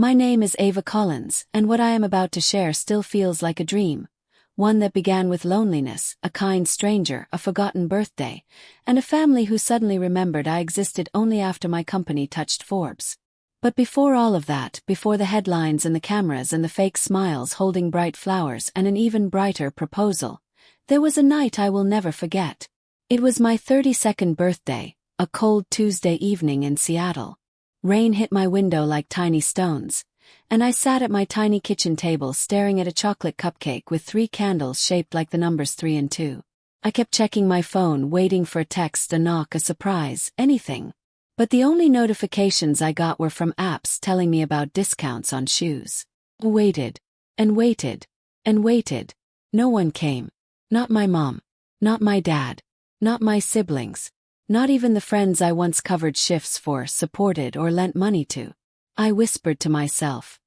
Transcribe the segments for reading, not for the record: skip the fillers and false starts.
My name is Ava Collins, and what I am about to share still feels like a dream. One that began with loneliness, a kind stranger, a forgotten birthday, and a family who suddenly remembered I existed only after my company touched Forbes. But before all of that, before the headlines and the cameras and the fake smiles holding bright flowers and an even brighter proposal, there was a night I will never forget. It was my 32nd birthday, a cold Tuesday evening in Seattle. Rain hit my window like tiny stones, and I sat at my tiny kitchen table staring at a chocolate cupcake with 3 candles shaped like the numbers 3 and 2. I kept checking my phone, waiting for a text, a knock, a surprise, anything. But the only notifications I got were from apps telling me about discounts on shoes. I waited, and waited, and waited. No one came. Not my mom. Not my dad. Not my siblings. Not even the friends I once covered shifts for, supported, or lent money to. I whispered to myself,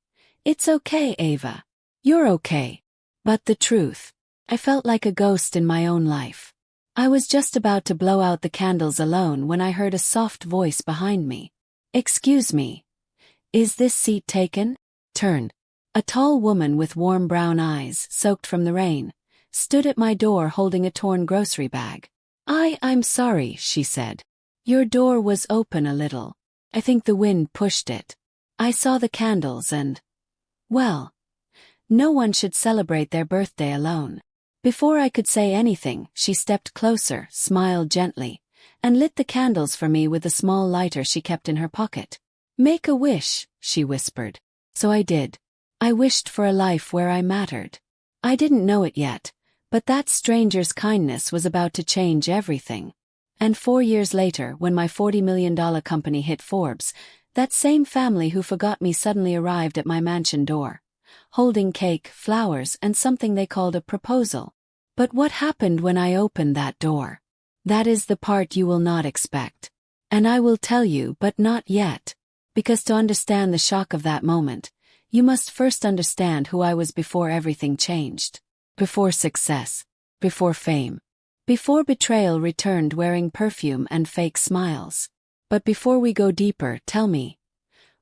"It's okay, Ava. You're okay." But the truth, I felt like a ghost in my own life. I was just about to blow out the candles alone when I heard a soft voice behind me. "Excuse me. Is this seat taken?" Turned. A tall woman with warm brown eyes, soaked from the rain, stood at my door holding a torn grocery bag. I'm sorry," she said. "Your door was open a little. I think the wind pushed it." I saw the candles and, well, no one should celebrate their birthday alone. Before I could say anything, she stepped closer, smiled gently, and lit the candles for me with a small lighter she kept in her pocket. "Make a wish," she whispered. So I did. I wished for a life where I mattered. I didn't know it yet, but that stranger's kindness was about to change everything. And 4 years later, when my $40 million company hit Forbes, that same family who forgot me suddenly arrived at my mansion door, holding cake, flowers, and something they called a proposal. But what happened when I opened that door? That is the part you will not expect. And I will tell you, but not yet. Because to understand the shock of that moment, you must first understand who I was before everything changed. Before success. Before fame. Before betrayal returned wearing perfume and fake smiles. But before we go deeper, tell me,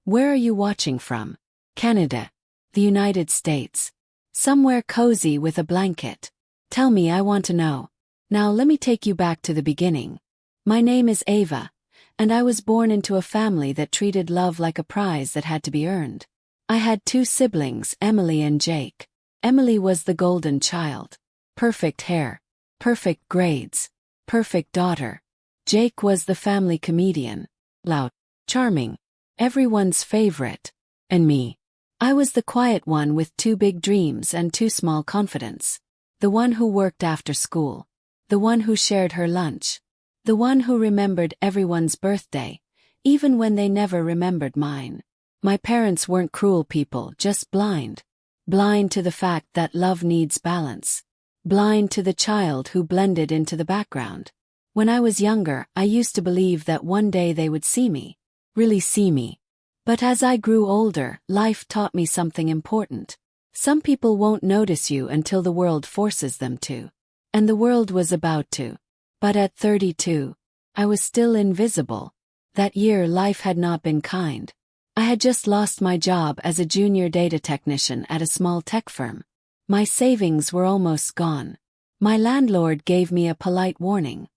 where are you watching from? Canada. The United States. Somewhere cozy with a blanket. Tell me, I want to know. Now let me take you back to the beginning. My name is Ava, and I was born into a family that treated love like a prize that had to be earned. I had 2 siblings, Emily and Jake. Emily was the golden child. Perfect hair. Perfect grades. Perfect daughter. Jake was the family comedian. Loud. Charming. Everyone's favorite. And me. I was the quiet one with 2 big dreams and 2 small confidence. The one who worked after school. The one who shared her lunch. The one who remembered everyone's birthday, even when they never remembered mine. My parents weren't cruel people, just blind. Blind to the fact that love needs balance. Blind to the child who blended into the background. When I was younger, I used to believe that one day they would see me. Really see me. But as I grew older, life taught me something important. Some people won't notice you until the world forces them to. And the world was about to. But at 32, I was still invisible. That year life had not been kind. I had just lost my job as a junior data technician at a small tech firm. My savings were almost gone. My landlord gave me a polite warning.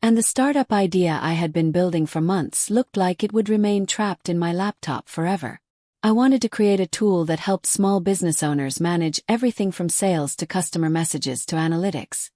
And the startup idea I had been building for months looked like it would remain trapped in my laptop forever. I wanted to create a tool that helped small business owners manage everything from sales to customer messages to analytics,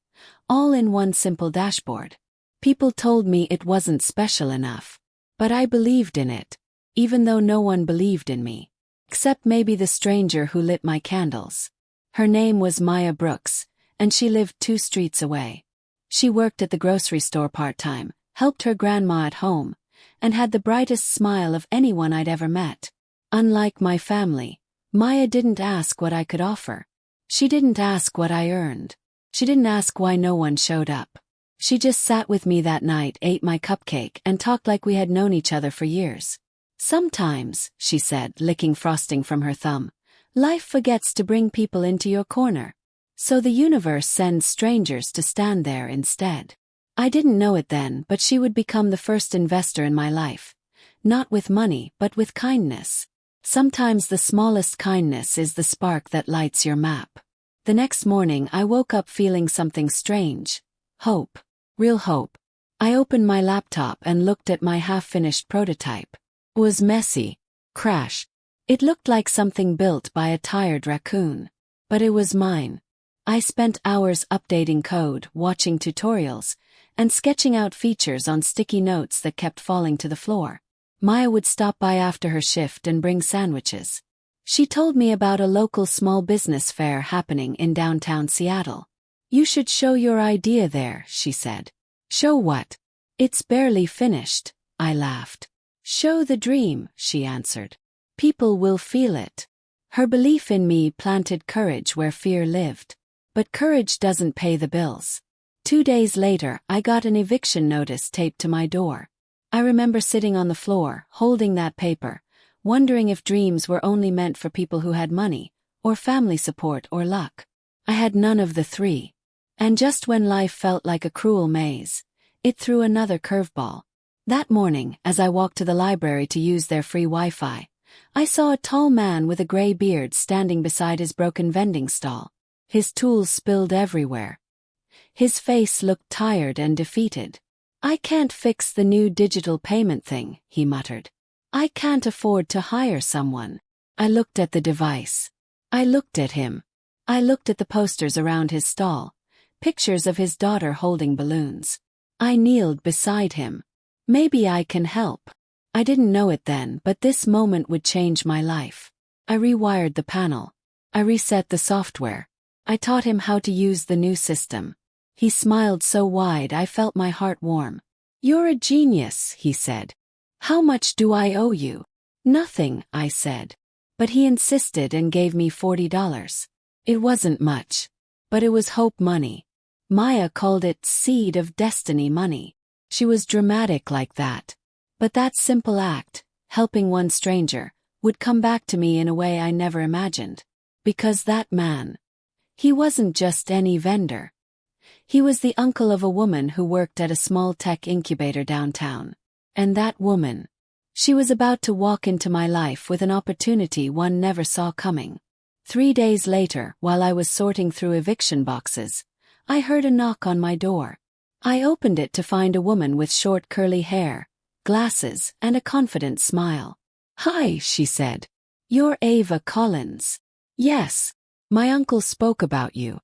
all in one simple dashboard. People told me it wasn't special enough. But I believed in it, even though no one believed in me. Except maybe the stranger who lit my candles. Her name was Maya Brooks, and she lived 2 streets away. She worked at the grocery store part-time, helped her grandma at home, and had the brightest smile of anyone I'd ever met. Unlike my family, Maya didn't ask what I could offer. She didn't ask what I earned. She didn't ask why no one showed up. She just sat with me that night, ate my cupcake, and talked like we had known each other for years. "Sometimes," she said, licking frosting from her thumb, "life forgets to bring people into your corner. So the universe sends strangers to stand there instead." I didn't know it then, but she would become the first investor in my life. Not with money, but with kindness. Sometimes the smallest kindness is the spark that lights your map. The next morning I woke up feeling something strange. Hope. Real hope. I opened my laptop and looked at my half-finished prototype. It was messy. Crash. It looked like something built by a tired raccoon. But it was mine. I spent hours updating code, watching tutorials, and sketching out features on sticky notes that kept falling to the floor. Maya would stop by after her shift and bring sandwiches. She told me about a local small business fair happening in downtown Seattle. "You should show your idea there," she said. "Show what?" "It's barely finished," I laughed. "Show the dream," she answered. "People will feel it." Her belief in me planted courage where fear lived. But courage doesn't pay the bills. 2 days later, I got an eviction notice taped to my door. I remember sitting on the floor, holding that paper, wondering if dreams were only meant for people who had money, or family support or luck. I had none of the three. And just when life felt like a cruel maze, it threw another curveball. That morning, as I walked to the library to use their free Wi-Fi, I saw a tall man with a gray beard standing beside his broken vending stall. His tools spilled everywhere. His face looked tired and defeated. "I can't fix the new digital payment thing," he muttered. "I can't afford to hire someone." I looked at the device. I looked at him. I looked at the posters around his stall, pictures of his daughter holding balloons. I kneeled beside him. Maybe I can help. I didn't know it then, but this moment would change my life. I rewired the panel. I reset the software. I taught him how to use the new system. He smiled so wide I felt my heart warm. "You're a genius," he said. "How much do I owe you?" "Nothing," I said. But he insisted and gave me $40. It wasn't much. But it was hope money. Maya called it seed of destiny money. She was dramatic like that. But that simple act, helping one stranger, would come back to me in a way I never imagined. Because that man, he wasn't just any vendor. He was the uncle of a woman who worked at a small tech incubator downtown. And that woman, she was about to walk into my life with an opportunity one never saw coming. 3 days later, while I was sorting through eviction boxes, I heard a knock on my door. I opened it to find a woman with short curly hair, glasses, and a confident smile. "Hi," she said. "You're Ava Collins." "Yes. My uncle spoke about you.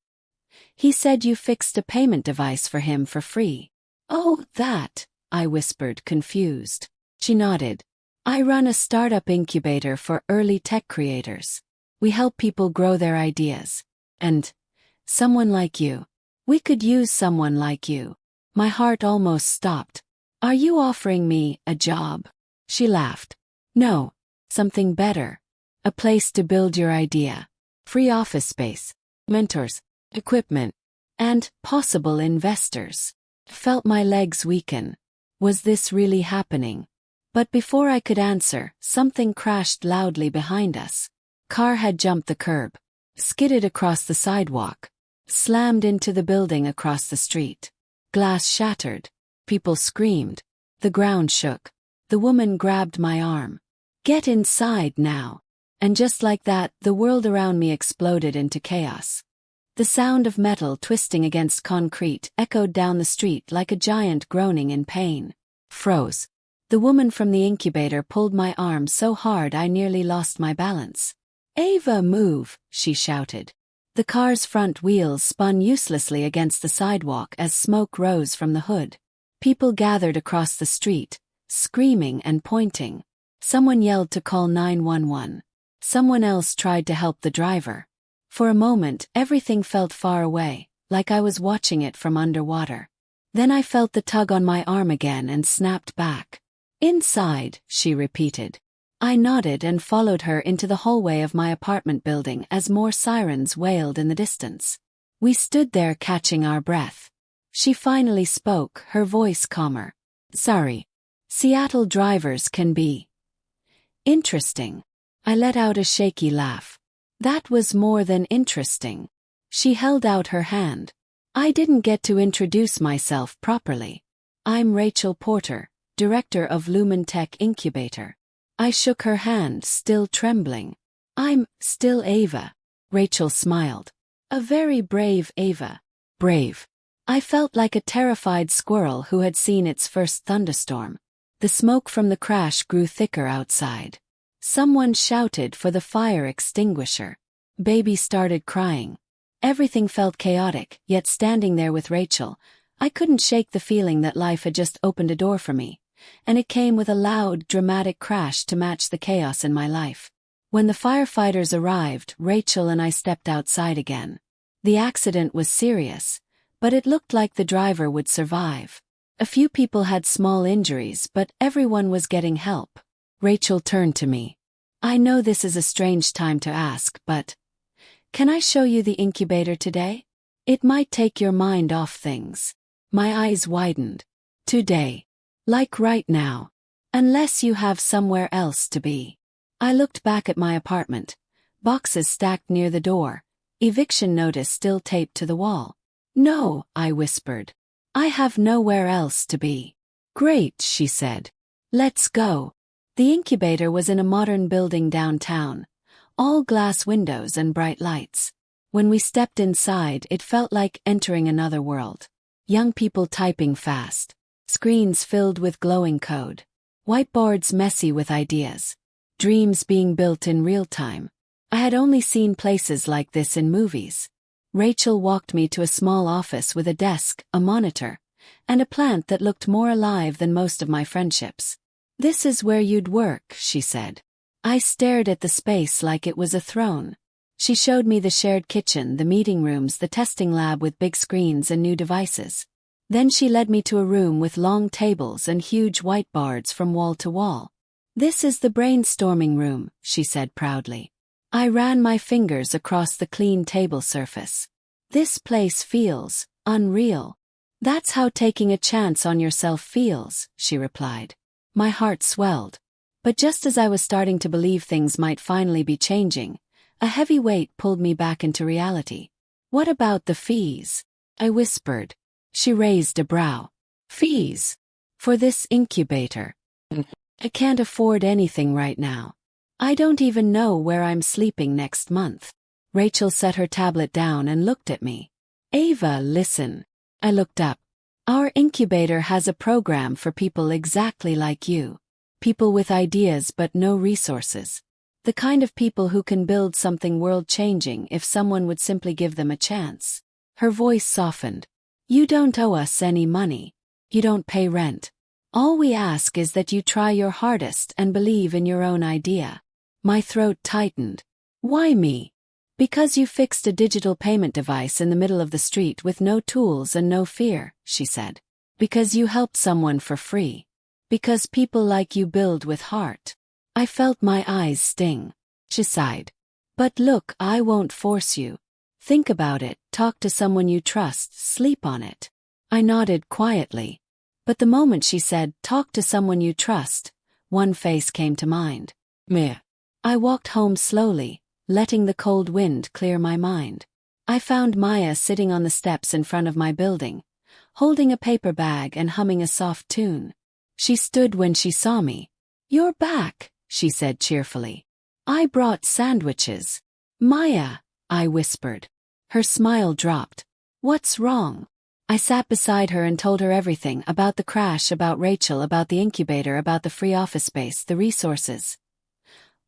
He said you fixed a payment device for him for free." "Oh, that," I whispered, confused. She nodded. "I run a startup incubator for early tech creators. We help people grow their ideas. And someone like you. We could use someone like you." My heart almost stopped. "Are you offering me a job?" She laughed. "No, something better. A place to build your idea. Free office space, mentors, equipment, and possible investors." Felt my legs weaken. Was this really happening? But before I could answer, something crashed loudly behind us. Car had jumped the curb, skidded across the sidewalk, slammed into the building across the street. Glass shattered. People screamed. The ground shook. The woman grabbed my arm. "Get inside now." And just like that, the world around me exploded into chaos. The sound of metal twisting against concrete echoed down the street like a giant groaning in pain. Froze. The woman from the incubator pulled my arm so hard I nearly lost my balance. "Ava, move," she shouted. The car's front wheels spun uselessly against the sidewalk as smoke rose from the hood. People gathered across the street, screaming and pointing. Someone yelled to call 911. Someone else tried to help the driver. For a moment, everything felt far away, like I was watching it from underwater. Then I felt the tug on my arm again and snapped back. "Inside," she repeated. I nodded and followed her into the hallway of my apartment building as more sirens wailed in the distance. We stood there catching our breath. She finally spoke, her voice calmer. "Sorry. Seattle drivers can be interesting." I let out a shaky laugh. That was more than interesting. She held out her hand. I didn't get to introduce myself properly. "I'm Rachel Porter, director of Lumen Tech Incubator." I shook her hand, still trembling. I'm still Ava. Rachel smiled. A very brave Ava. Brave. I felt like a terrified squirrel who had seen its first thunderstorm. The smoke from the crash grew thicker outside. Someone shouted for the fire extinguisher. Baby started crying. Everything felt chaotic, yet standing there with Rachel, I couldn't shake the feeling that life had just opened a door for me, and it came with a loud, dramatic crash to match the chaos in my life. When the firefighters arrived, Rachel and I stepped outside again. The accident was serious, but it looked like the driver would survive. A few people had small injuries, but everyone was getting help. Rachel turned to me. I know this is a strange time to ask, but can I show you the incubator today? It might take your mind off things. My eyes widened. Today. Like right now. Unless you have somewhere else to be. I looked back at my apartment. Boxes stacked near the door. Eviction notice still taped to the wall. No, I whispered. I have nowhere else to be. Great, she said. Let's go. The incubator was in a modern building downtown. All glass windows and bright lights. When we stepped inside, it felt like entering another world. Young people typing fast. Screens filled with glowing code. Whiteboards messy with ideas. Dreams being built in real time. I had only seen places like this in movies. Rachel walked me to a small office with a desk, a monitor, and a plant that looked more alive than most of my friendships. This is where you'd work, she said. I stared at the space like it was a throne. She showed me the shared kitchen, the meeting rooms, the testing lab with big screens and new devices. Then she led me to a room with long tables and huge whiteboards from wall to wall. This is the brainstorming room, she said proudly. I ran my fingers across the clean table surface. This place feels unreal. That's how taking a chance on yourself feels, she replied. My heart swelled. But just as I was starting to believe things might finally be changing, a heavy weight pulled me back into reality. What about the fees? I whispered. She raised a brow. Fees? For this incubator? I can't afford anything right now. I don't even know where I'm sleeping next month. Rachel set her tablet down and looked at me. Ava, listen. I looked up. Our incubator has a program for people exactly like you. People with ideas but no resources. The kind of people who can build something world-changing if someone would simply give them a chance. Her voice softened. You don't owe us any money. You don't pay rent. All we ask is that you try your hardest and believe in your own idea. My throat tightened. Why me? Because you fixed a digital payment device in the middle of the street with no tools and no fear, she said. Because you helped someone for free. Because people like you build with heart. I felt my eyes sting. She sighed. But look, I won't force you. Think about it, talk to someone you trust, sleep on it. I nodded quietly. But the moment she said, talk to someone you trust, one face came to mind. Meh. I walked home slowly, letting the cold wind clear my mind. I found Maya sitting on the steps in front of my building, holding a paper bag and humming a soft tune. She stood when she saw me. You're back, she said cheerfully. I brought sandwiches. Maya, I whispered. Her smile dropped. What's wrong? I sat beside her and told her everything about the crash, about Rachel, about the incubator, about the free office space, the resources.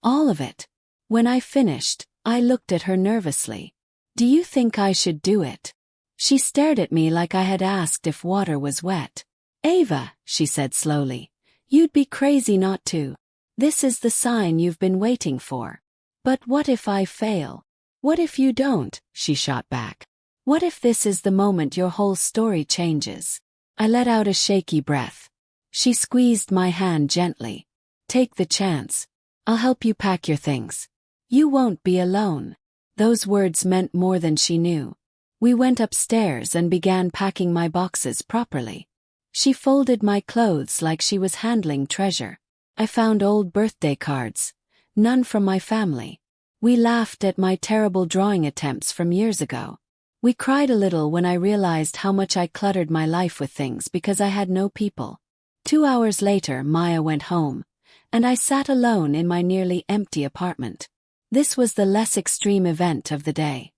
All of it. When I finished, I looked at her nervously. Do you think I should do it? She stared at me like I had asked if water was wet. Ava, she said slowly, you'd be crazy not to. This is the sign you've been waiting for. But what if I fail? What if you don't? She shot back. What if this is the moment your whole story changes? I let out a shaky breath. She squeezed my hand gently. Take the chance. I'll help you pack your things. You won't be alone. Those words meant more than she knew. We went upstairs and began packing my boxes properly. She folded my clothes like she was handling treasure. I found old birthday cards. None from my family. We laughed at my terrible drawing attempts from years ago. We cried a little when I realized how much I cluttered my life with things because I had no people. 2 hours later, Maya went home, and I sat alone in my nearly empty apartment. This was the less extreme event of the day.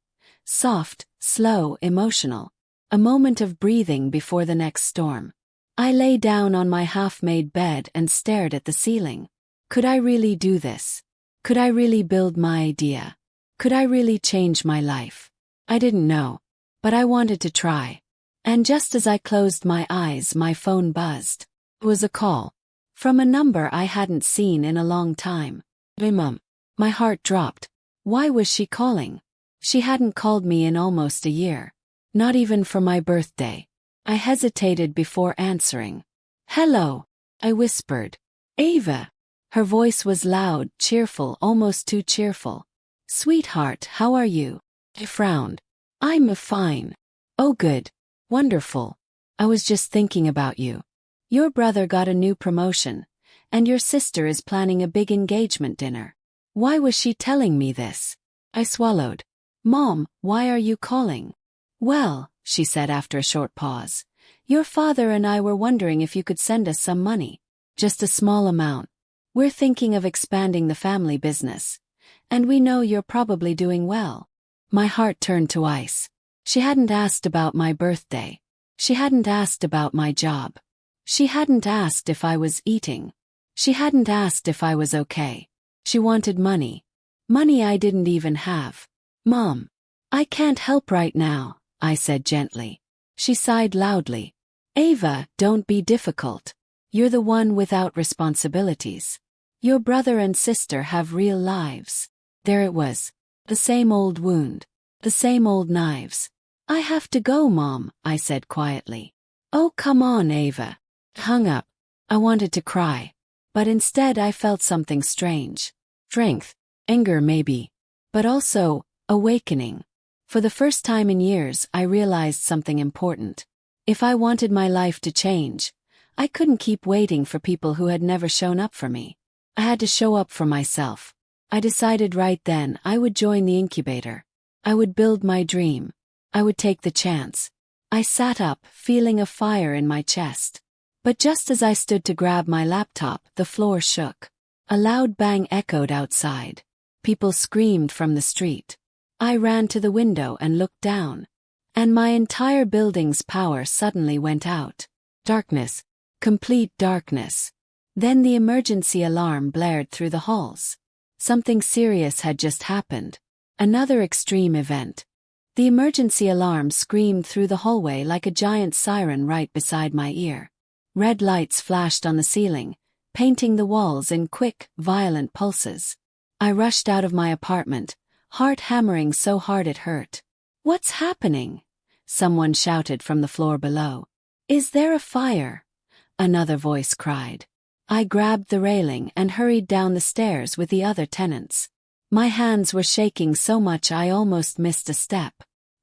Soft, slow, emotional. A moment of breathing before the next storm. I lay down on my half-made bed and stared at the ceiling. Could I really do this? Could I really build my idea? Could I really change my life? I didn't know. But I wanted to try. And just as I closed my eyes, my phone buzzed. It was a call. From a number I hadn't seen in a long time. Hey, Mum. My heart dropped. Why was she calling? She hadn't called me in almost a year. Not even for my birthday. I hesitated before answering. Hello, I whispered. Ava. Her voice was loud, cheerful, almost too cheerful. Sweetheart, how are you? I frowned. I'm fine. Oh good. Wonderful. I was just thinking about you. Your brother got a new promotion, and your sister is planning a big engagement dinner. Why was she telling me this? I swallowed. Mom, why are you calling? Well, she said after a short pause, your father and I were wondering if you could send us some money. Just a small amount. We're thinking of expanding the family business, and we know you're probably doing well. My heart turned to ice. She hadn't asked about my birthday. She hadn't asked about my job. She hadn't asked if I was eating. She hadn't asked if I was okay. She wanted money. Money I didn't even have. Mom, I can't help right now, I said gently. She sighed loudly. Ava, don't be difficult. You're the one without responsibilities. Your brother and sister have real lives. There it was. The same old wound. The same old knives. I have to go, Mom, I said quietly. Oh, come on, Ava. Hung up. I wanted to cry. But instead I felt something strange. Strength. Anger maybe. But also, awakening. For the first time in years I realized something important. If I wanted my life to change, I couldn't keep waiting for people who had never shown up for me. I had to show up for myself. I decided right then I would join the incubator. I would build my dream. I would take the chance. I sat up, feeling a fire in my chest. But just as I stood to grab my laptop, the floor shook. A loud bang echoed outside. People screamed from the street. I ran to the window and looked down. And my entire building's power suddenly went out. Darkness. Complete darkness. Then the emergency alarm blared through the halls. Something serious had just happened. Another extreme event. The emergency alarm screamed through the hallway like a giant siren right beside my ear. Red lights flashed on the ceiling, painting the walls in quick, violent pulses. I rushed out of my apartment, heart hammering so hard it hurt. What's happening? Someone shouted from the floor below. Is there a fire? Another voice cried. I grabbed the railing and hurried down the stairs with the other tenants. My hands were shaking so much I almost missed a step.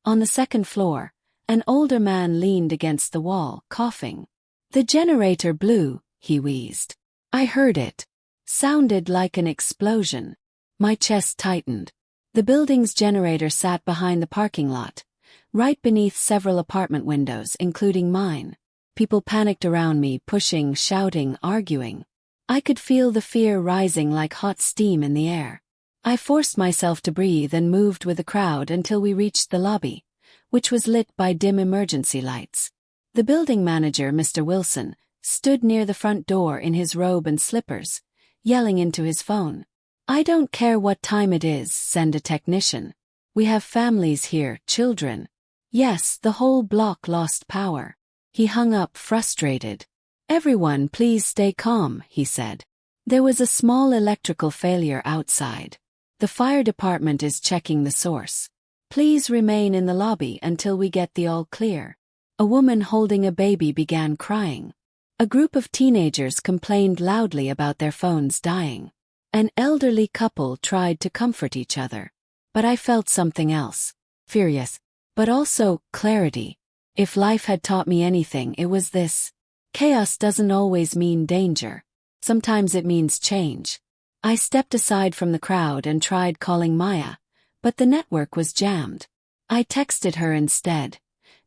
On the second floor, an older man leaned against the wall, coughing. The generator blew, he wheezed. I heard it. Sounded like an explosion. My chest tightened. The building's generator sat behind the parking lot, right beneath several apartment windows, including mine. People panicked around me, pushing, shouting, arguing. I could feel the fear rising like hot steam in the air. I forced myself to breathe and moved with the crowd until we reached the lobby, which was lit by dim emergency lights. The building manager, Mr. Wilson, stood near the front door in his robe and slippers, yelling into his phone. I don't care what time it is, send a technician. We have families here, children. Yes, the whole block lost power. He hung up, frustrated. Everyone, please stay calm, he said. There was a small electrical failure outside. The fire department is checking the source. Please remain in the lobby until we get the all clear. A woman holding a baby began crying. A group of teenagers complained loudly about their phones dying. An elderly couple tried to comfort each other. But I felt something else. Furious. But also, clarity. If life had taught me anything, it was this. Chaos doesn't always mean danger. Sometimes it means change. I stepped aside from the crowd and tried calling Maya, but the network was jammed. I texted her instead.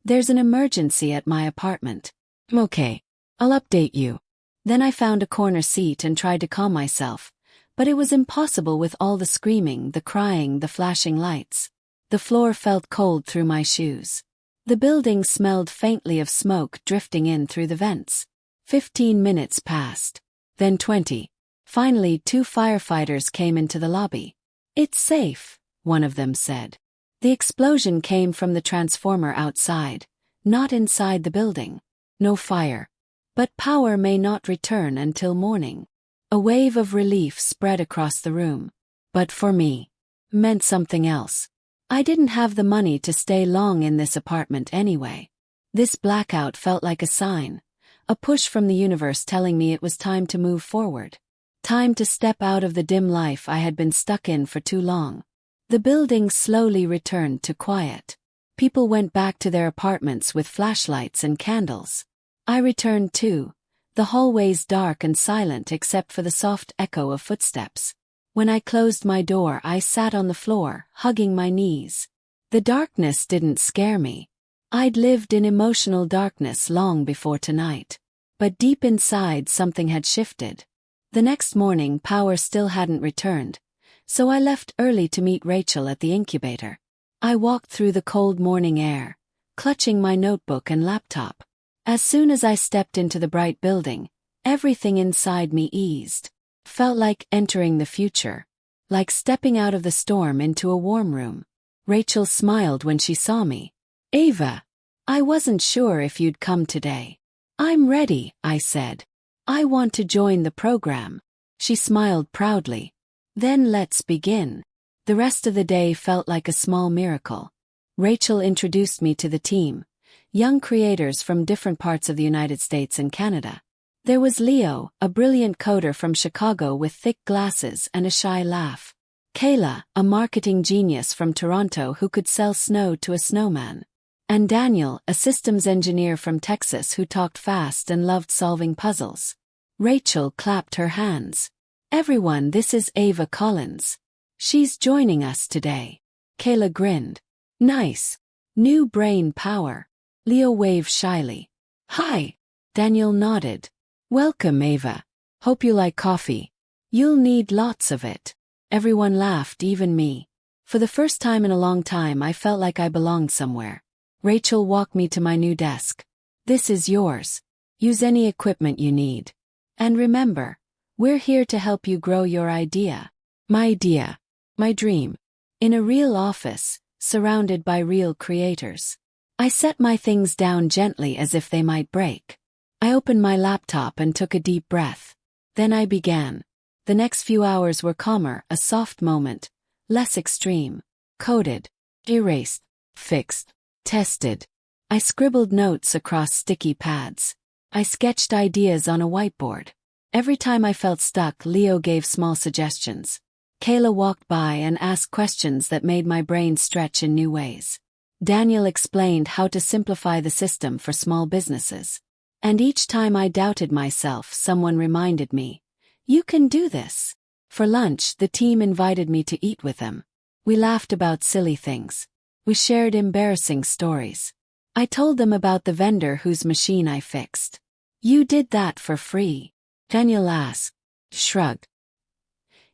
There's an emergency at my apartment. Okay. I'll update you. Then I found a corner seat and tried to calm myself, but it was impossible with all the screaming, the crying, the flashing lights. The floor felt cold through my shoes. The building smelled faintly of smoke drifting in through the vents. 15 minutes passed. Then 20. Finally, 2 firefighters came into the lobby. "It's safe," one of them said. The explosion came from the transformer outside, not inside the building. No fire. But power may not return until morning. A wave of relief spread across the room. But for me, meant something else. I didn't have the money to stay long in this apartment anyway. This blackout felt like a sign, a push from the universe telling me it was time to move forward. Time to step out of the dim life I had been stuck in for too long. The building slowly returned to quiet. People went back to their apartments with flashlights and candles. I returned too, the hallways dark and silent except for the soft echo of footsteps. When I closed my door, I sat on the floor, hugging my knees. The darkness didn't scare me. I'd lived in emotional darkness long before tonight. But deep inside something had shifted. The next morning power still hadn't returned, so I left early to meet Rachel at the incubator. I walked through the cold morning air, clutching my notebook and laptop. As soon as I stepped into the bright building, everything inside me eased. Felt like entering the future, like stepping out of the storm into a warm room. Rachel smiled when she saw me. "Ava, I wasn't sure if you'd come today." "I'm ready," I said. "I want to join the program." She smiled proudly. "Then let's begin." The rest of the day felt like a small miracle. Rachel introduced me to the team, young creators from different parts of the United States and Canada. There was Leo, a brilliant coder from Chicago with thick glasses and a shy laugh. Kayla, a marketing genius from Toronto who could sell snow to a snowman. And Daniel, a systems engineer from Texas who talked fast and loved solving puzzles. Rachel clapped her hands. "Everyone, this is Ava Collins. She's joining us today." Kayla grinned. "Nice. New brain power." Leo waved shyly. "Hi." Daniel nodded. "Welcome, Ava. Hope you like coffee. You'll need lots of it." Everyone laughed, even me. For the first time in a long time I felt like I belonged somewhere. Rachel walked me to my new desk. "This is yours. Use any equipment you need. And remember, we're here to help you grow your idea." My idea. My dream. In a real office, surrounded by real creators. I set my things down gently as if they might break. I opened my laptop and took a deep breath. Then I began. The next few hours were calmer, a soft moment, less extreme. Coded. Erased. Fixed. Tested. I scribbled notes across sticky pads. I sketched ideas on a whiteboard. Every time I felt stuck, Leo gave small suggestions. Kayla walked by and asked questions that made my brain stretch in new ways. Daniel explained how to simplify the system for small businesses. And each time I doubted myself, someone reminded me, "You can do this." For lunch, the team invited me to eat with them. We laughed about silly things. We shared embarrassing stories. I told them about the vendor whose machine I fixed. "You did that for free?" Daniel asked. Shrugged.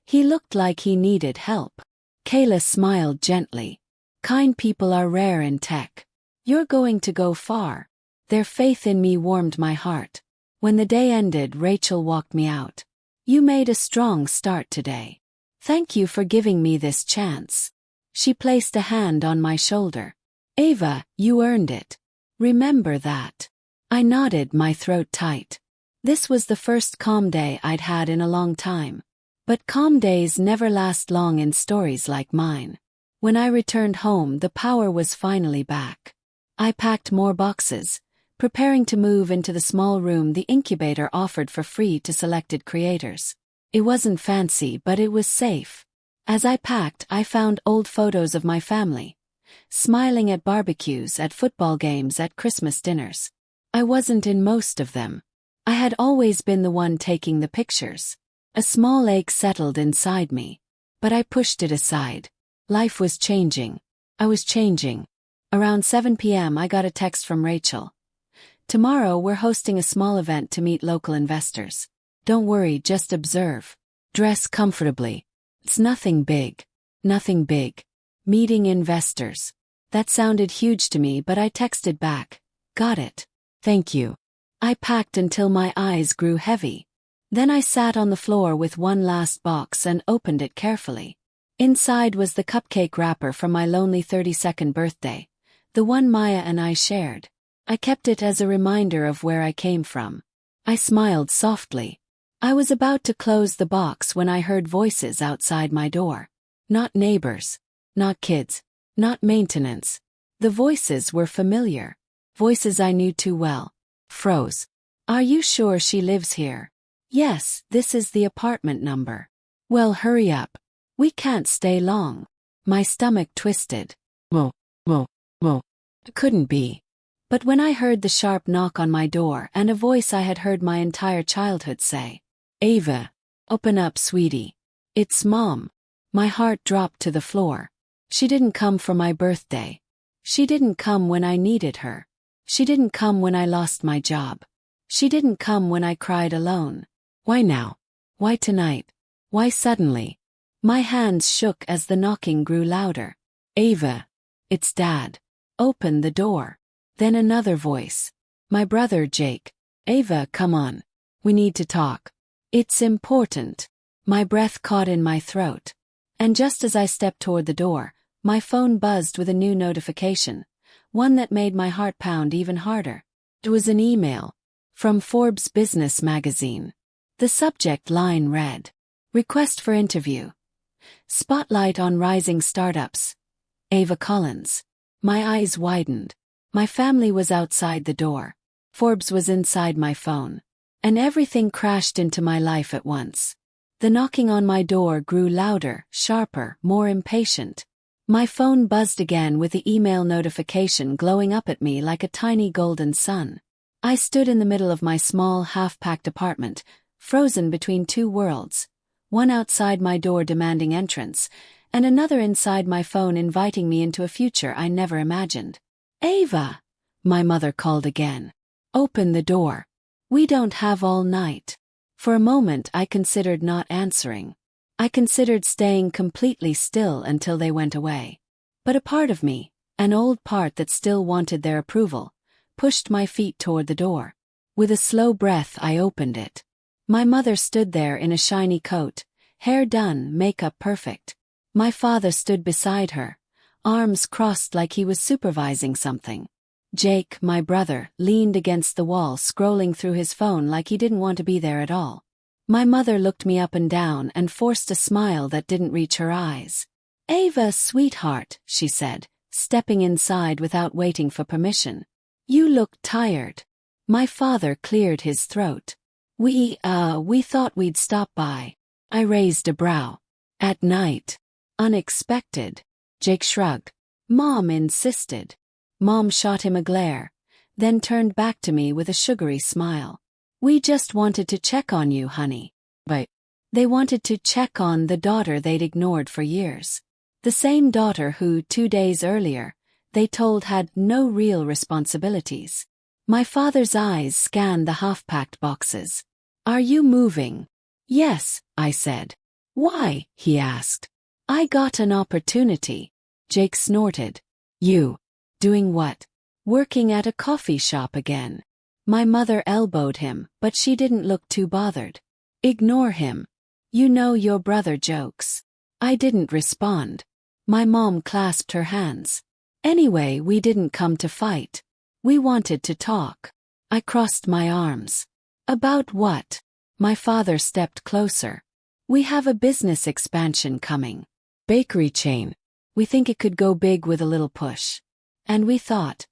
He looked like he needed help. Kayla smiled gently. "Kind people are rare in tech. You're going to go far." Their faith in me warmed my heart. When the day ended, Rachel walked me out. "You made a strong start today. Thank you for giving me this chance." She placed a hand on my shoulder. "Ava, you earned it. Remember that." I nodded, my throat tight. This was the first calm day I'd had in a long time. But calm days never last long in stories like mine. When I returned home, the power was finally back. I packed more boxes, preparing to move into the small room the incubator offered for free to selected creators. It wasn't fancy, but it was safe. As I packed, I found old photos of my family, smiling at barbecues, at football games, at Christmas dinners. I wasn't in most of them. I had always been the one taking the pictures. A small ache settled inside me, but I pushed it aside. Life was changing. I was changing. Around 7 p.m. I got a text from Rachel. Tomorrow we're hosting a small event to meet local investors. Don't worry, just observe. Dress comfortably. It's nothing big. Nothing big. Meeting investors. That sounded huge to me, but I texted back. Got it. Thank you. I packed until my eyes grew heavy. Then I sat on the floor with one last box and opened it carefully. Inside was the cupcake wrapper from my lonely 32nd birthday, the one Maya and I shared. I kept it as a reminder of where I came from. I smiled softly. I was about to close the box when I heard voices outside my door. Not neighbors. Not kids. Not maintenance. The voices were familiar. Voices I knew too well. Froze. Are you sure she lives here? Yes, this is the apartment number. Well, hurry up. We can't stay long. My stomach twisted. Mo. It couldn't be. But when I heard the sharp knock on my door and a voice I had heard my entire childhood say, Ava, open up, sweetie. It's Mom. My heart dropped to the floor. She didn't come for my birthday. She didn't come when I needed her. She didn't come when I lost my job. She didn't come when I cried alone. Why now? Why tonight? Why suddenly? My hands shook as the knocking grew louder. Ava. It's Dad. Open the door. Then another voice. My brother Jake. Ava, come on. We need to talk. It's important. My breath caught in my throat. And just as I stepped toward the door, my phone buzzed with a new notification, one that made my heart pound even harder. It was an email. From Forbes business magazine. The subject line read, Request for interview. Spotlight on rising startups. Ava Collins. My eyes widened. My family was outside the door. Forbes was inside my phone. And everything crashed into my life at once. The knocking on my door grew louder, sharper, more impatient. My phone buzzed again with the email notification glowing up at me like a tiny golden sun. I stood in the middle of my small, half-packed apartment, frozen between two worlds, one outside my door demanding entrance, and another inside my phone inviting me into a future I never imagined. Ava! My mother called again. Open the door. We don't have all night. For a moment I considered not answering. I considered staying completely still until they went away. But a part of me, an old part that still wanted their approval, pushed my feet toward the door. With a slow breath I opened it. My mother stood there in a shiny coat, hair done, makeup perfect. My father stood beside her, arms crossed like he was supervising something. Jake, my brother, leaned against the wall scrolling through his phone like he didn't want to be there at all. My mother looked me up and down and forced a smile that didn't reach her eyes. Ava, sweetheart, she said, stepping inside without waiting for permission. You look tired. My father cleared his throat. We thought we'd stop by. I raised a brow. At night. Unexpected. Jake shrugged. Mom insisted. Mom shot him a glare, then turned back to me with a sugary smile. We just wanted to check on you, honey. But they wanted to check on the daughter they'd ignored for years. The same daughter who, 2 days earlier, they told had no real responsibilities. My father's eyes scanned the half-packed boxes. Are you moving? Yes, I said. Why? He asked. I got an opportunity. Jake snorted. You. Doing what? Working at a coffee shop again. My mother elbowed him, but she didn't look too bothered. Ignore him. You know your brother jokes. I didn't respond. My mom clasped her hands. Anyway, we didn't come to fight. We wanted to talk. I crossed my arms. About what? My father stepped closer. We have a business expansion coming. Bakery chain. We think it could go big with a little push. And we thought,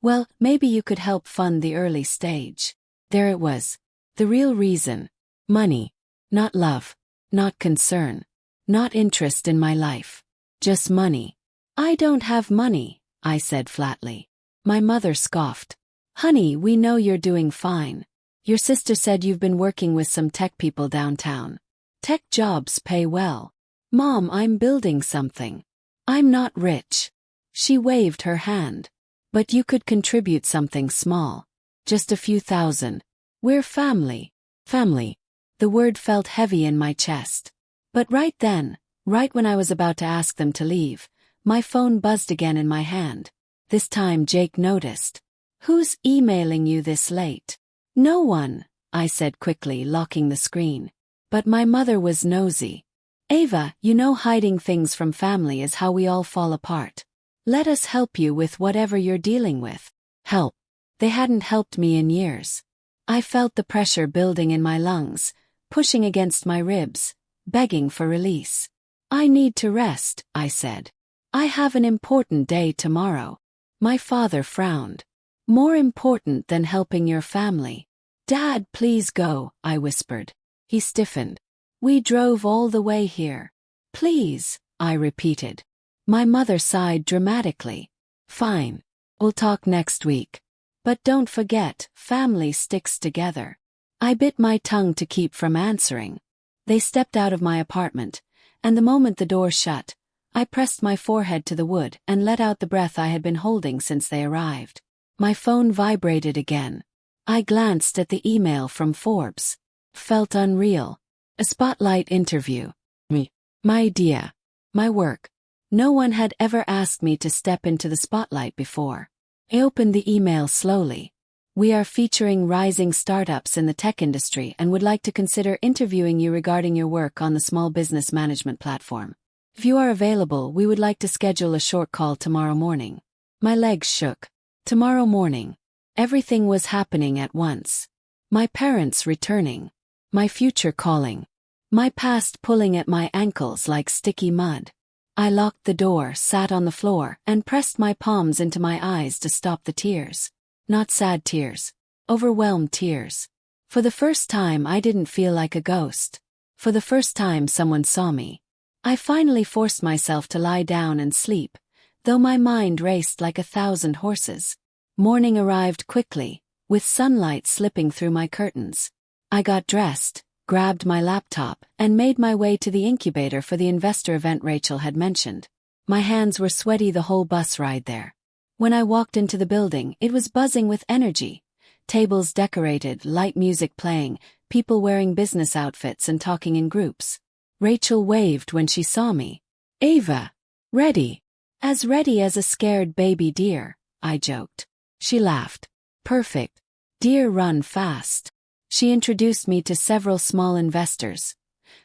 well, maybe you could help fund the early stage. There it was. The real reason. Money. Not love. Not concern. Not interest in my life. Just money. I don't have money, I said flatly. My mother scoffed. Honey, we know you're doing fine. Your sister said you've been working with some tech people downtown. Tech jobs pay well. Mom, I'm building something. I'm not rich. She waved her hand. But you could contribute something small. Just a few thousand. We're family. Family. The word felt heavy in my chest. But right then, right when I was about to ask them to leave, my phone buzzed again in my hand. This time Jake noticed. Who's emailing you this late? No one, I said quickly, locking the screen. But my mother was nosy. Ava, you know hiding things from family is how we all fall apart. Let us help you with whatever you're dealing with. Help. They hadn't helped me in years. I felt the pressure building in my lungs, pushing against my ribs, begging for release. I need to rest, I said. I have an important day tomorrow. My father frowned. More important than helping your family. Dad, please go, I whispered. He stiffened. We drove all the way here. Please, I repeated. My mother sighed dramatically. Fine. We'll talk next week. But don't forget, family sticks together. I bit my tongue to keep from answering. They stepped out of my apartment, and the moment the door shut, I pressed my forehead to the wood and let out the breath I had been holding since they arrived. My phone vibrated again. I glanced at the email from Forbes. Felt unreal. A spotlight interview. Me. My idea. My work. No one had ever asked me to step into the spotlight before. I opened the email slowly. We are featuring rising startups in the tech industry and would like to consider interviewing you regarding your work on the small business management platform. If you are available, we would like to schedule a short call tomorrow morning. My legs shook. Tomorrow morning. Everything was happening at once. My parents returning. My future calling. My past pulling at my ankles like sticky mud. I locked the door, sat on the floor, and pressed my palms into my eyes to stop the tears. Not sad tears. Overwhelmed tears. For the first time I didn't feel like a ghost. For the first time someone saw me. I finally forced myself to lie down and sleep, though my mind raced like 1,000 horses. Morning arrived quickly, with sunlight slipping through my curtains. I got dressed, grabbed my laptop, and made my way to the incubator for the investor event Rachel had mentioned. My hands were sweaty the whole bus ride there. When I walked into the building, it was buzzing with energy. Tables decorated, light music playing, people wearing business outfits and talking in groups. Rachel waved when she saw me. Ava. Ready. As ready as a scared baby deer, I joked. She laughed. Perfect. Deer run fast. She introduced me to several small investors.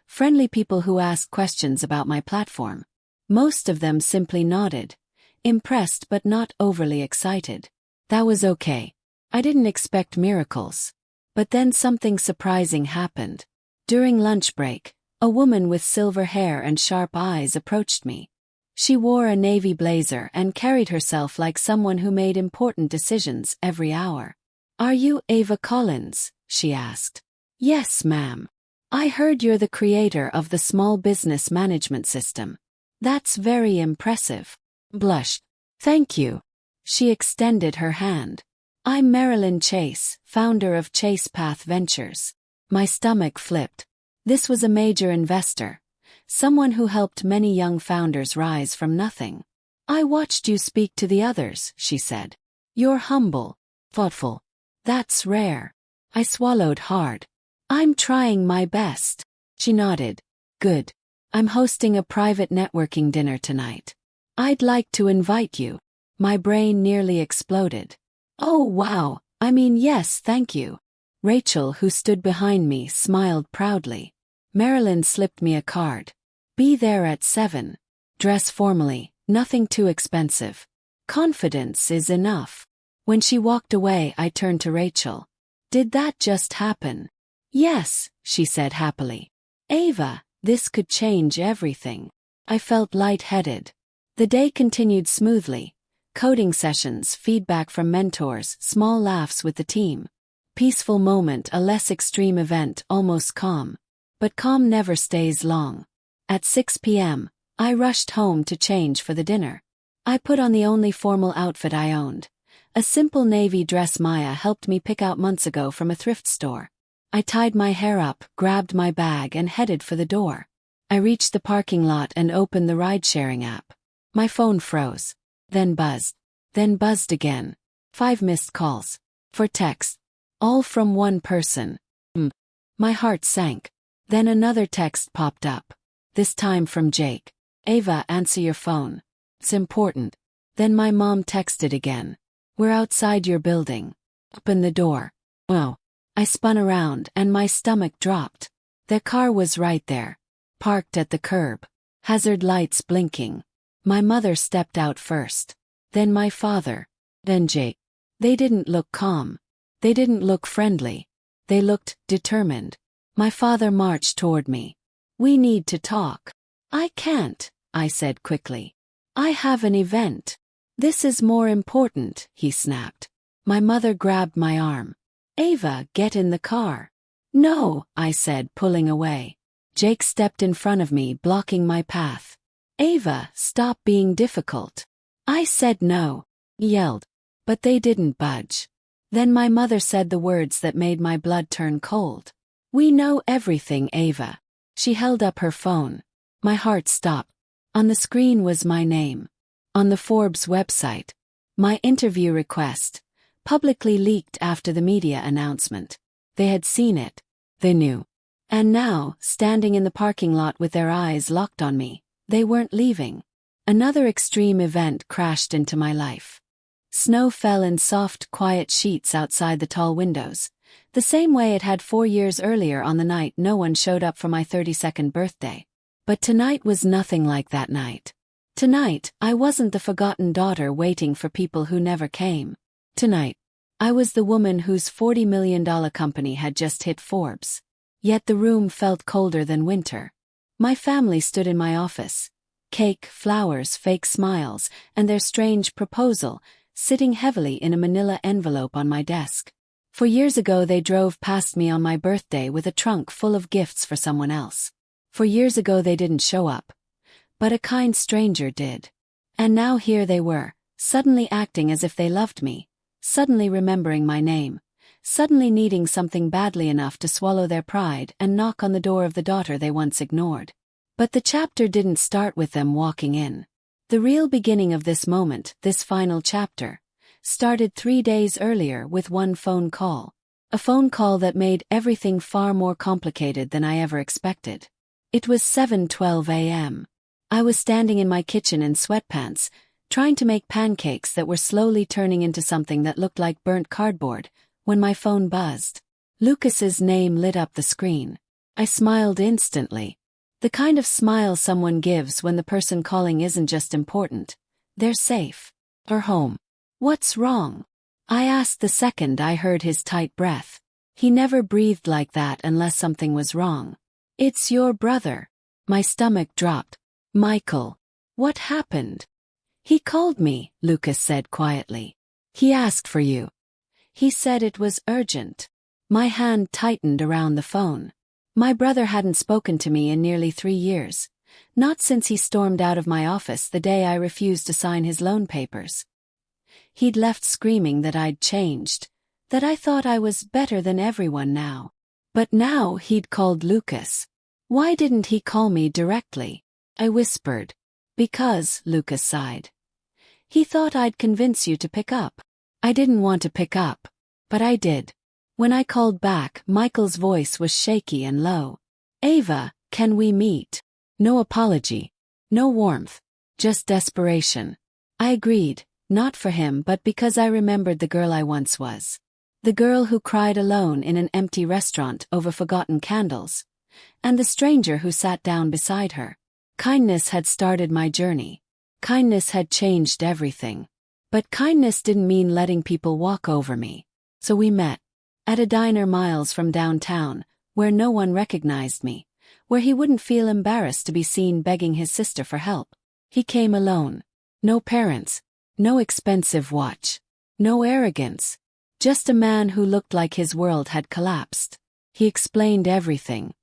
Friendly people who asked questions about my platform. Most of them simply nodded. Impressed but not overly excited. That was okay. I didn't expect miracles. But then something surprising happened. During lunch break, a woman with silver hair and sharp eyes approached me. She wore a navy blazer and carried herself like someone who made important decisions every hour. Are you Ava Collins? She asked. Yes, ma'am. I heard you're the creator of the small business management system. That's very impressive. Blushed. Thank you. She extended her hand. I'm Marilyn Chase, founder of Chase Path Ventures. My stomach flipped. This was a major investor. Someone who helped many young founders rise from nothing. I watched you speak to the others, she said. You're humble, thoughtful. That's rare. I swallowed hard. I'm trying my best. She nodded. Good. I'm hosting a private networking dinner tonight. I'd like to invite you. My brain nearly exploded. Oh wow, I mean yes, thank you. Rachel, who stood behind me, smiled proudly. Marilyn slipped me a card. Be there at 7. Dress formally, nothing too expensive. Confidence is enough. When she walked away, I turned to Rachel. Did that just happen? Yes, she said happily. Ava, this could change everything. I felt lightheaded. The day continued smoothly. Coding sessions, feedback from mentors, small laughs with the team. Peaceful moment, a less extreme event, almost calm. But calm never stays long. At 6 p.m., I rushed home to change for the dinner. I put on the only formal outfit I owned. A simple navy dress Maya helped me pick out months ago from a thrift store. I tied my hair up, grabbed my bag and headed for the door. I reached the parking lot and opened the ride-sharing app. My phone froze. Then buzzed. Then buzzed again. 5 missed calls. 4 texts. All from one person. My heart sank. Then another text popped up. This time from Jake. Ava, answer your phone. It's important. Then my mom texted again. We're outside your building. Open the door. Oh. I spun around and my stomach dropped. Their car was right there. Parked at the curb. Hazard lights blinking. My mother stepped out first. Then my father. Then Jake. They didn't look calm. They didn't look friendly. They looked determined. My father marched toward me. We need to talk. I can't, I said quickly. I have an event. This is more important, he snapped. My mother grabbed my arm. Ava, get in the car. No, I said, pulling away. Jake stepped in front of me, blocking my path. Ava, stop being difficult. I said no. He yelled. But they didn't budge. Then my mother said the words that made my blood turn cold. We know everything, Ava. She held up her phone. My heart stopped. On the screen was my name. On the Forbes website. My interview request. Publicly leaked after the media announcement. They had seen it. They knew. And now, standing in the parking lot with their eyes locked on me, they weren't leaving. Another extreme event crashed into my life. Snow fell in soft, quiet sheets outside the tall windows, the same way it had 4 years earlier on the night no one showed up for my 32nd birthday. But tonight was nothing like that night. Tonight, I wasn't the forgotten daughter waiting for people who never came. Tonight, I was the woman whose $40 million company had just hit Forbes. Yet the room felt colder than winter. My family stood in my office. Cake, flowers, fake smiles, and their strange proposal, sitting heavily in a manila envelope on my desk. 4 years ago they drove past me on my birthday with a trunk full of gifts for someone else. 4 years ago they didn't show up. But a kind stranger did. And now here they were, suddenly acting as if they loved me, suddenly remembering my name, suddenly needing something badly enough to swallow their pride and knock on the door of the daughter they once ignored. But the chapter didn't start with them walking in. The real beginning of this moment, this final chapter, started 3 days earlier with one phone call. A phone call that made everything far more complicated than I ever expected. It was 7:12 a.m. I was standing in my kitchen in sweatpants, trying to make pancakes that were slowly turning into something that looked like burnt cardboard, when my phone buzzed. Lucas's name lit up the screen. I smiled instantly. The kind of smile someone gives when the person calling isn't just important. They're safe. Or home. What's wrong? I asked the second I heard his tight breath. He never breathed like that unless something was wrong. It's your brother. My stomach dropped. Michael. What happened? He called me, Lucas said quietly. He asked for you. He said it was urgent. My hand tightened around the phone. My brother hadn't spoken to me in nearly 3 years. Not since he stormed out of my office the day I refused to sign his loan papers. He'd left screaming that I'd changed, that I thought I was better than everyone now. But now he'd called Lucas. Why didn't he call me directly? I whispered. Because, Lucas sighed. He thought I'd convince you to pick up. I didn't want to pick up. But I did. When I called back, Michael's voice was shaky and low. Ava, can we meet? No apology. No warmth. Just desperation. I agreed, not for him but because I remembered the girl I once was. The girl who cried alone in an empty restaurant over forgotten candles. And the stranger who sat down beside her. Kindness had started my journey. Kindness had changed everything. But kindness didn't mean letting people walk over me. So we met. At a diner miles from downtown, where no one recognized me, where he wouldn't feel embarrassed to be seen begging his sister for help. He came alone. No parents. No expensive watch. No arrogance. Just a man who looked like his world had collapsed. He explained everything.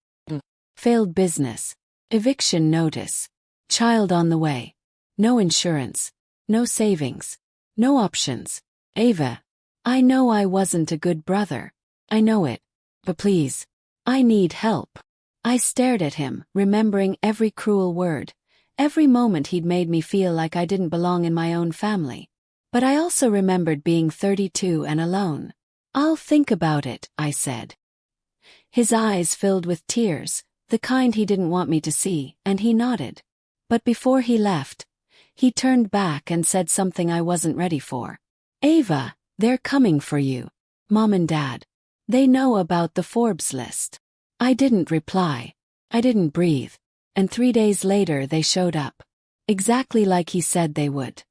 Failed business. Eviction notice. Child on the way. No insurance. No savings. No options. Ava. I know I wasn't a good brother. I know it. But please. I need help. I stared at him, remembering every cruel word, every moment he'd made me feel like I didn't belong in my own family. But I also remembered being 32 and alone. I'll think about it, I said. His eyes filled with tears, the kind he didn't want me to see, and he nodded. But before he left, he turned back and said something I wasn't ready for. Ava, they're coming for you. Mom and Dad. They know about the Forbes list. I didn't reply. I didn't breathe. And 3 days later they showed up. Exactly like he said they would.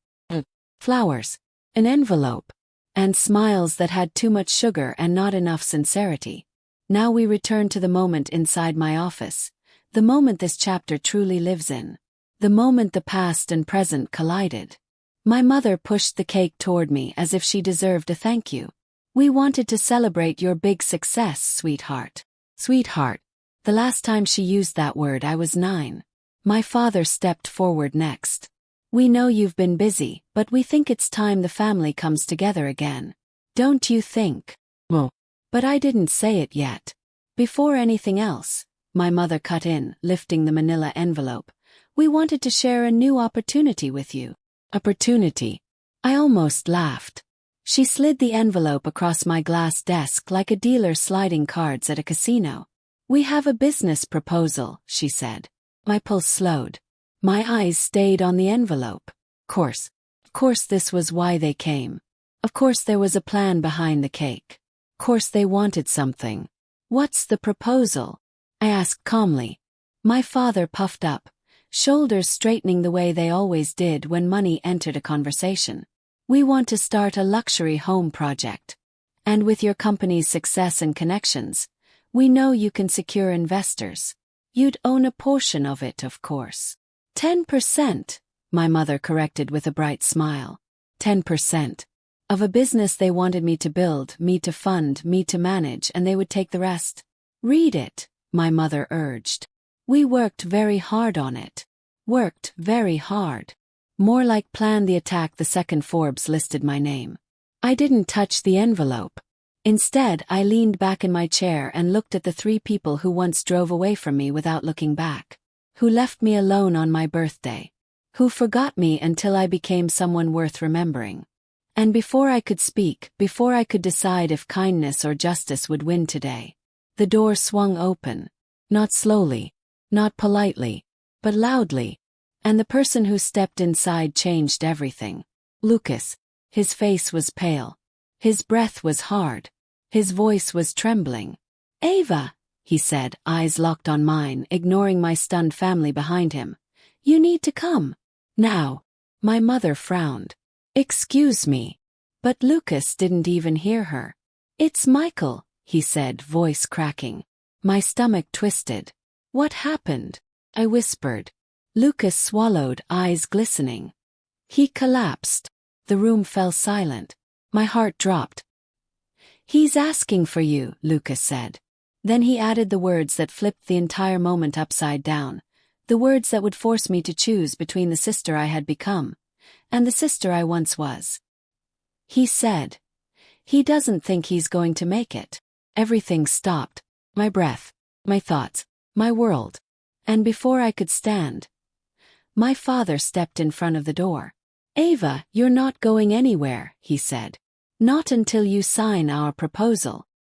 Flowers. An envelope. And smiles that had too much sugar and not enough sincerity. Now we return to the moment inside my office. The moment this chapter truly lives in. The moment the past and present collided. My mother pushed the cake toward me as if she deserved a thank you. We wanted to celebrate your big success, sweetheart. Sweetheart. The last time she used that word I was 9. My father stepped forward next. We know you've been busy, but we think it's time the family comes together again. Don't you think? Well. But I didn't say it yet. Before anything else, my mother cut in, lifting the manila envelope. We wanted to share a new opportunity with you. Opportunity. I almost laughed. She slid the envelope across my glass desk like a dealer sliding cards at a casino. We have a business proposal, she said. My pulse slowed. My eyes stayed on the envelope. Of course this was why they came. Of course there was a plan behind the cake. Of course they wanted something. What's the proposal? I asked calmly. My father puffed up, shoulders straightening the way they always did when money entered a conversation. We want to start a luxury home project. And with your company's success and connections, we know you can secure investors. You'd own a portion of it, of course. 10%, my mother corrected with a bright smile. 10%. Of a business they wanted me to build, me to fund, me to manage, and they would take the rest. Read it, my mother urged. We worked very hard on it. Worked very hard. More like planned the attack the second Forbes listed my name. I didn't touch the envelope. Instead, I leaned back in my chair and looked at the 3 people who once drove away from me without looking back. Who left me alone on my birthday. Who forgot me until I became someone worth remembering. And before I could speak, before I could decide if kindness or justice would win today, the door swung open. Not slowly, not politely, but loudly. And the person who stepped inside changed everything. Lucas. His face was pale. His breath was hard. His voice was trembling. Ava, he said, eyes locked on mine, ignoring my stunned family behind him. You need to come. Now. My mother frowned. Excuse me. But Lucas didn't even hear her. It's Michael, he said, voice cracking. My stomach twisted. What happened? I whispered. Lucas swallowed, eyes glistening. He collapsed. The room fell silent. My heart dropped. He's asking for you, Lucas said. Then he added the words that flipped the entire moment upside down. The words that would force me to choose between the sister I had become and the sister I once was. He said, he doesn't think he's going to make it. Everything stopped. My breath, my thoughts, my world. And before I could stand, my father stepped in front of the door. Ava, you're not going anywhere, he said. Not until you sign our proposal.